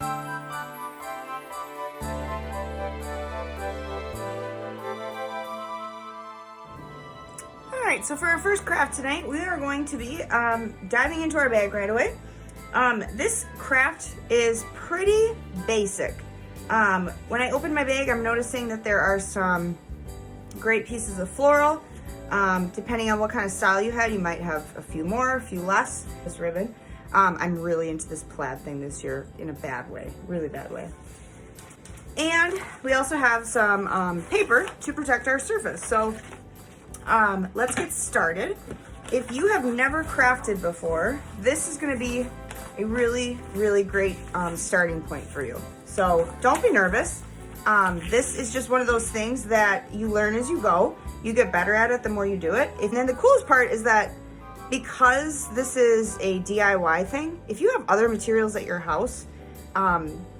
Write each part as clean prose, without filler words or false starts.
Alright, so for our first craft tonight, we are going to be diving into our bag right away. This craft is pretty basic. When I open my bag, I'm noticing that there are some great pieces of floral. Depending on what kind of style you had, you might have a few more, a few less. This ribbon. I'm really into this plaid thing this year in a bad way, really bad way. And we also have some paper to protect our surface. So let's get started. If you have never crafted before, this is going to be a really, really great starting point for you. So don't be nervous. This is just one of those things that you learn as you go. You get better at it the more you do it. And then the coolest part is that because this is a DIY thing, if you have other materials at your house,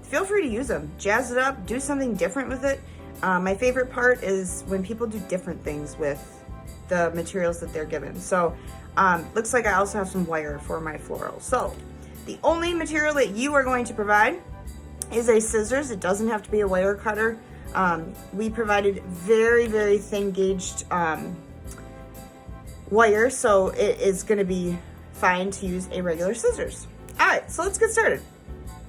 feel free to use them. Jazz it up, do something different with it. My favorite part is when people do different things with the materials that they're given. So looks like I also have some wire for my floral. So the only material that you are going to provide is a scissors. It doesn't have to be a wire cutter. We provided very, very thin gauged wire, so it is going to be fine to use a regular scissors. All right, so let's get started.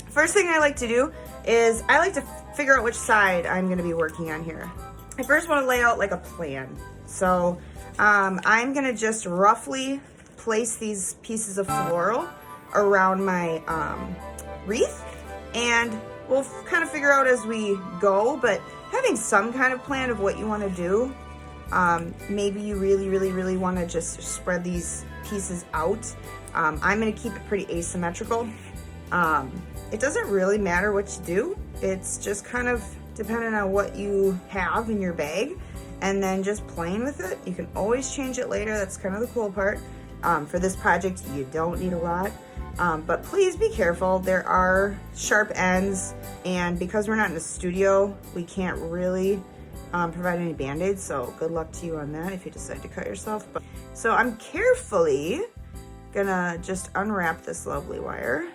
First thing I like to do is I like to figure out which side I'm going to be working on here. I first want to lay out like a plan. So I'm going to just roughly place these pieces of floral around my wreath, and we'll kind of figure out as we go, but having some kind of plan of what you want to do. Maybe you really want to just spread these pieces out. I'm going to keep it pretty asymmetrical. It doesn't really matter what you do. It's just kind of dependent on what you have in your bag, and then just playing with it. You can always change it later. That's kind of the cool part. For this project, you don't need a lot. But please be careful. There are sharp ends, and because we're not in a studio, we can't really provide any band-aids, so good luck to you on that if you decide to cut yourself. So I'm carefully gonna just unwrap this lovely wire.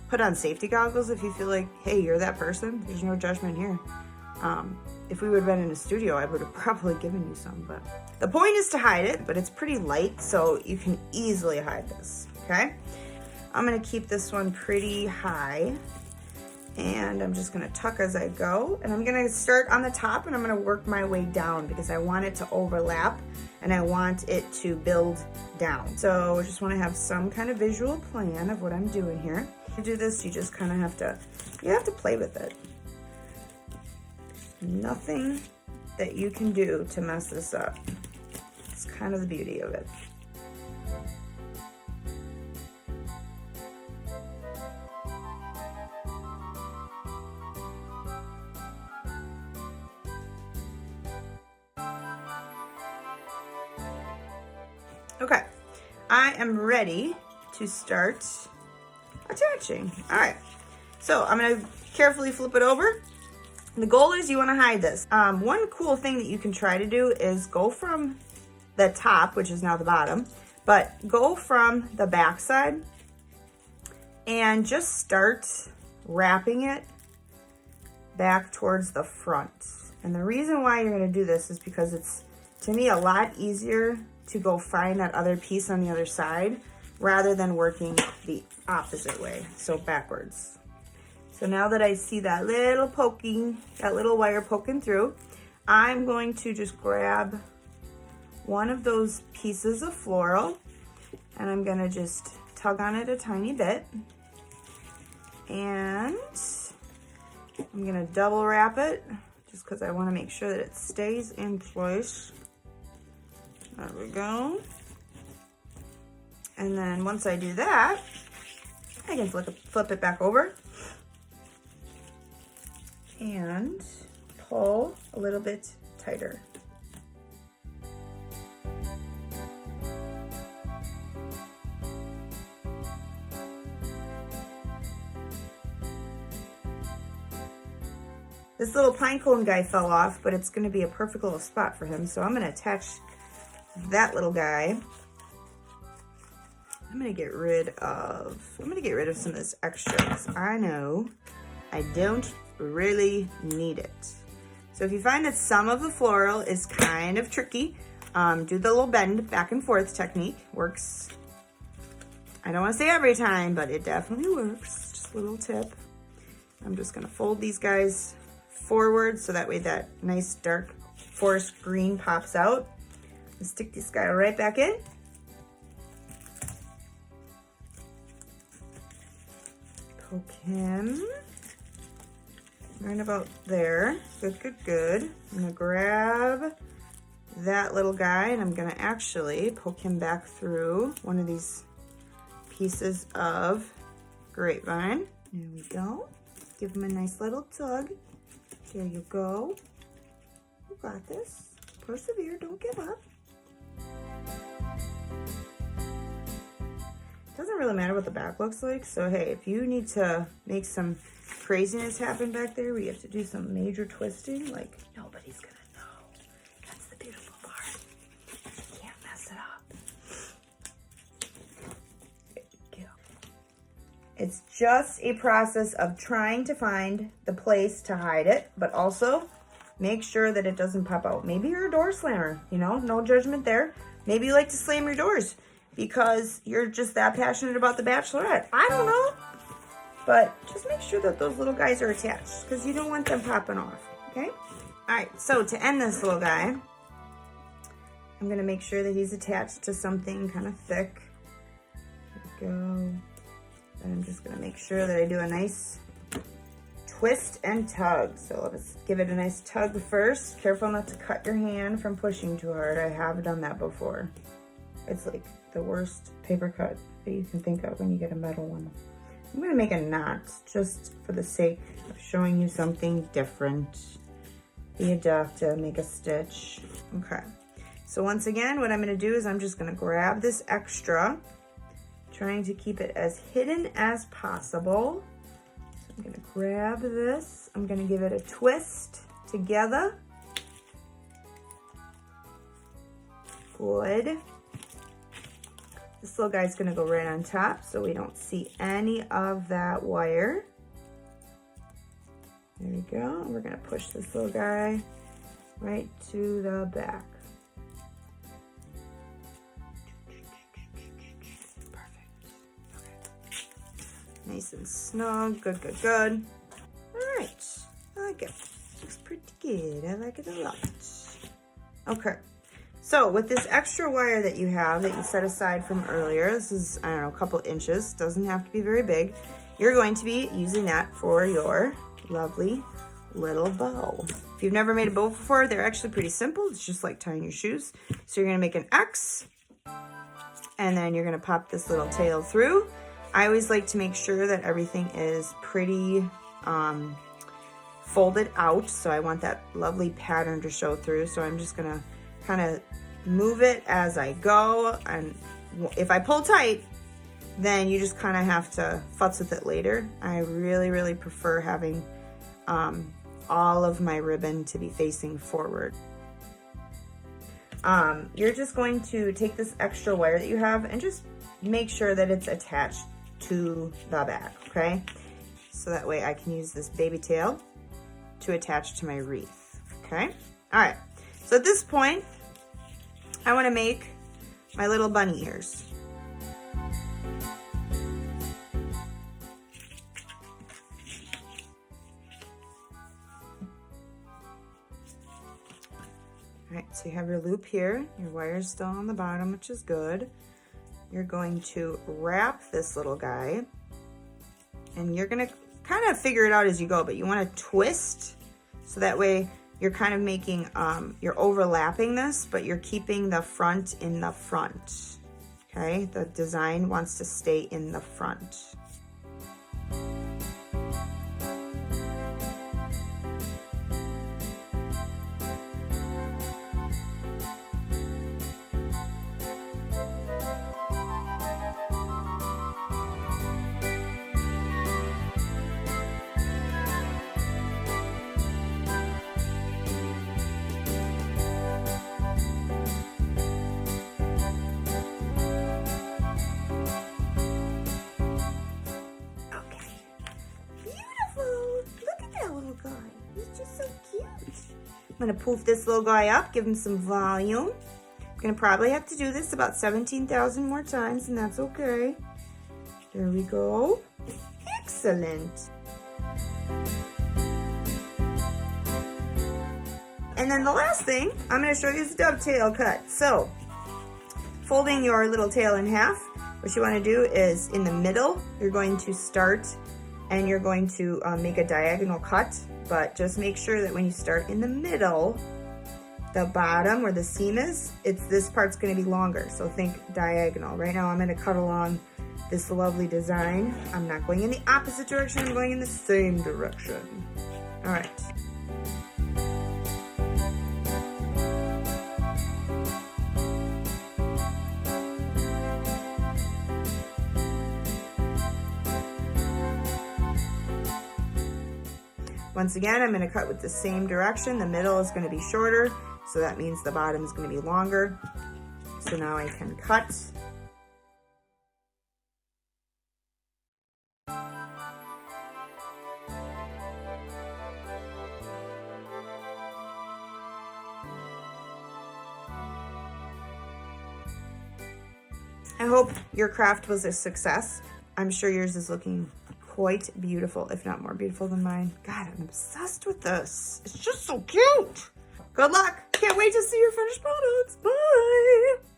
Put on safety goggles if you feel like, hey, you're that person. There's no judgment here. If we would have been in a studio, I would have probably given you some, but the point is to hide it, but it's pretty light, so you can easily hide this, okay? I'm gonna keep this one pretty high, and I'm just gonna tuck as I go, and I'm gonna start on the top, and I'm gonna work my way down because I want it to overlap, and I want it to build down. So I just wanna have some kind of visual plan of what I'm doing here. To do this, you just kind of have to play with it. Nothing that you can do to mess this up. It's kind of the beauty of it. Okay, I am ready to start attaching. All right, so I'm gonna carefully flip it over. The goal is you want to hide this. One cool thing that you can try to do is go from the top, which is now the bottom, but go from the back side and just start wrapping it back towards the front. And the reason why you're going to do this is because it's, to me, a lot easier to go find that other piece on the other side rather than working the opposite way, so backwards. So now that I see that little wire poking through, I'm going to just grab one of those pieces of floral, and I'm gonna just tug on it a tiny bit. And I'm gonna double wrap it just because I wanna make sure that it stays in place. There we go. And then once I do that, I can flip it back over and pull a little bit tighter. This little pine cone guy fell off, but it's gonna be a perfect little spot for him. So I'm gonna attach that little guy. I'm I'm gonna get rid of some of this extra because I know I don't really need it. So if you find that some of the floral is kind of tricky, do the little bend back and forth technique. Works. I don't want to say every time, but it definitely works. Just a little tip. I'm just gonna fold these guys forward so that way that nice dark forest green pops out. And stick this guy right back in. Poke him right about there. Good, good, good. I'm gonna grab that little guy and I'm gonna actually poke him back through one of these pieces of grapevine. There we go. Give him a nice little tug. There you go. You got this. Persevere, don't give up. Doesn't really matter what the back looks like. So hey, if you need to make some craziness happen back there, we have to do some major twisting, like nobody's gonna know. That's the beautiful part. You can't mess it up. There you go. It's just a process of trying to find the place to hide it, but also make sure that it doesn't pop out. Maybe you're a door slammer, you know, no judgment there. Maybe you like to slam your doors because you're just that passionate about the Bachelorette. I don't know. But just make sure that those little guys are attached because you don't want them popping off, okay? All right, so to end this little guy, I'm gonna make sure that he's attached to something kind of thick. There we go. And I'm just gonna make sure that I do a nice twist and tug. So let's give it a nice tug first. Careful not to cut your hand from pushing too hard. I have done that before. It's like the worst paper cut that you can think of when you get a metal one. I'm gonna make a knot just for the sake of showing you something different. Be adept to make a stitch. Okay, so once again, what I'm gonna do is I'm just gonna grab this extra, trying to keep it as hidden as possible. So I'm gonna grab this, I'm gonna give it a twist together. Good. This little guy's gonna go right on top so we don't see any of that wire. There we go. We're gonna push this little guy right to the back. Perfect. Okay. Nice and snug. Good, good, good. All right. I like it. Looks pretty good. I like it a lot. Okay. So with this extra wire that you have that you set aside from earlier, this is, I don't know, a couple inches, doesn't have to be very big. You're going to be using that for your lovely little bow. If you've never made a bow before, they're actually pretty simple. It's just like tying your shoes. So you're gonna make an X and then you're gonna pop this little tail through. I always like to make sure that everything is pretty folded out. So I want that lovely pattern to show through. So I'm just gonna kind of move it as I go, and if I pull tight, then you just kind of have to futz with it later. I really prefer having all of my ribbon to be facing forward. You're just going to take this extra wire that you have and just make sure that it's attached to the back, okay? So that way I can use this baby tail to attach to my wreath, okay? All right, so at this point, I want to make my little bunny ears. All right, so you have your loop here. Your wire's still on the bottom, which is good. You're going to wrap this little guy, and you're gonna kind of figure it out as you go, but you want to twist so that way you're kind of making, you're overlapping this, but you're keeping the front in the front, okay? The design wants to stay in the front. so cute. I'm gonna poof this little guy up, give him some volume. I'm gonna probably have to do this about 17,000 more times, and that's okay. There we go. Excellent. And then the last thing I'm gonna show you is a dovetail cut. So, folding your little tail in half, what you wanna do is in the middle, you're going to start and you're going to make a diagonal cut, but just make sure that when you start in the middle, the bottom where the seam is, this part's gonna be longer, so think diagonal. Right now I'm gonna cut along this lovely design. I'm not going in the opposite direction, I'm going in the same direction. All right. Once again, I'm gonna cut with the same direction. The middle is gonna be shorter, so that means the bottom is gonna be longer. So now I can cut. I hope your craft was a success. I'm sure yours is looking quite beautiful, if not more beautiful than mine. God, I'm obsessed with this. It's just so cute. Good luck. Can't wait to see your finished products. Bye.